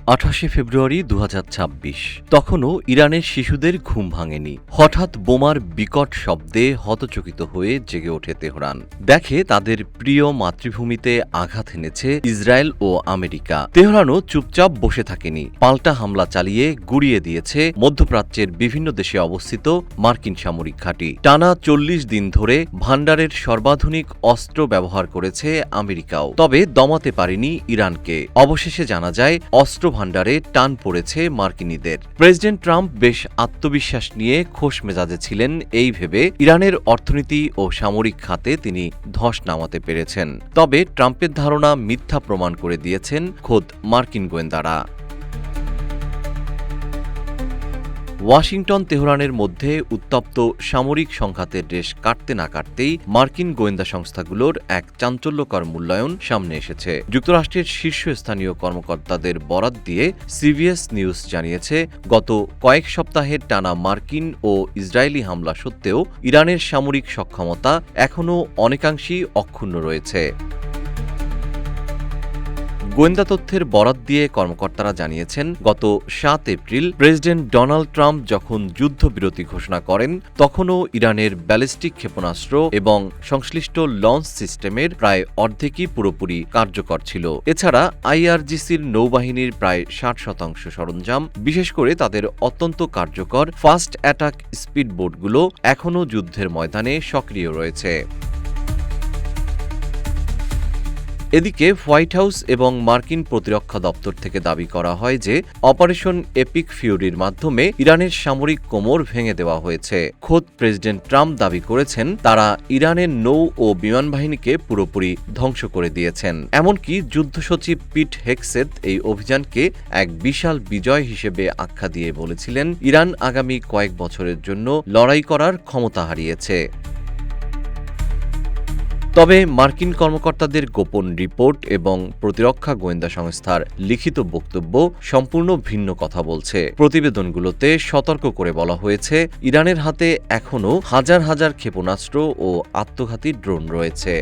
28 ফেব্রুয়ারি 2026। তখনও ইরানের শিশুদের ঘুম ভাঙেনি। হঠাৎ বোমার বিকট শব্দে হতচকিত হয়ে জেগে ওঠে তেহরান। দেখে তাদের প্রিয় মাতৃভূমিতে আঘাত এনেছে ইসরায়েল ও আমেরিকা। তেহরানও চুপচাপ বসে থাকেনি, পাল্টা হামলা চালিয়ে গুড়িয়ে দিয়েছে মধ্যপ্রাচ্যের বিভিন্ন দেশে অবস্থিত মার্কিন সামরিক ঘাঁটি। টানা 40 দিন ধরে ভান্ডারের সর্বাধুনিক অস্ত্র ব্যবহার করেছে আমেরিকাও, তবে দমাতে পারেনি ইরানকে। অবশেষে জানা যায় অস্ত্র ভান্ডারে টান পড়েছে মার্কিনীদের। প্রেসিডেন্ট ট্রাম্প বেশ আত্মবিশ্বাস নিয়ে খোশ মেজাজে ছিলেন এই ভেবে ইরানের অর্থনীতি ও সামরিক খাতে তিনি ধস নামাতে পেরেছেন। তবে ট্রাম্পের ধারণা মিথ্যা প্রমাণ করে দিয়েছেন খোদ মার্কিন গোয়েন্দারা। ওয়াশিংটন তেহরানের মধ্যে উত্তপ্ত সামরিক সংঘাতের রেশ কাটতে না কাটতেই মার্কিন গোয়েন্দা সংস্থাগুলোর এক চাঞ্চল্যকর মূল্যায়ন সামনে এসেছে। যুক্তরাষ্ট্রের শীর্ষস্থানীয় কর্মকর্তাদের বরাত দিয়ে সিবিএস নিউজ জানিয়েছে, গত কয়েক সপ্তাহের টানা মার্কিন ও ইসরায়েলি হামলা সত্ত্বেও ইরানের সামরিক সক্ষমতা এখনও অনেকাংশেই অক্ষুণ্ণ রয়েছে। গোয়েন্দা তথ্যের বরাত দিয়ে কর্মকর্তারা জানিয়েছেন, গত 7 এপ্রিল প্রেসিডেন্ট ডোনাল্ড ট্রাম্প যখন যুদ্ধবিরতি ঘোষণা করেন, তখনও ইরানের ব্যালিস্টিক ক্ষেপণাস্ত্র এবং সংশ্লিষ্ট লঞ্চ সিস্টেমের প্রায় অর্ধেকই পুরোপুরি কার্যকর ছিল। এছাড়া আইআরজিসির নৌবাহিনীর প্রায় 60% সরঞ্জাম, বিশেষ করে তাদের অত্যন্ত কার্যকর ফাস্ট অ্যাটাক স্পিডবোটগুলো এখনও যুদ্ধের ময়দানে সক্রিয় রয়েছে। এদিকে হোয়াইট হাউস এবং মার্কিন প্রতিরক্ষা দপ্তর থেকে দাবি করা হয় যে অপারেশন এপিক ফিউরির মাধ্যমে ইরানের সামরিক কোমর ভেঙে দেওয়া হয়েছে। খোদ প্রেসিডেন্ট ট্রাম্প দাবি করেছেন, তারা ইরানের নৌ ও বিমান বাহিনীকে পুরোপুরি ধ্বংস করে দিয়েছেন। এমনকি যুদ্ধসচিব পিট হেগসেথ এই অভিযানকে এক বিশাল বিজয় হিসেবে আখ্যা দিয়ে বলেছিলেন, ইরান আগামী কয়েক বছরের জন্য লড়াই করার ক্ষমতা হারিয়েছে। তবে মার্কিন কর্মকর্তাদের গোপন রিপোর্ট এবং প্রতিরক্ষা গোয়েন্দা সংস্থার লিখিত বক্তব্য সম্পূর্ণ ভিন্ন কথা বলছে। প্রতিবেদনগুলোতে সতর্ক করে বলা হয়েছে, ইরানের হাতে এখনও হাজার হাজার ক্ষেপণাস্ত্র ও আত্মঘাতী ড্রোন রয়েছে।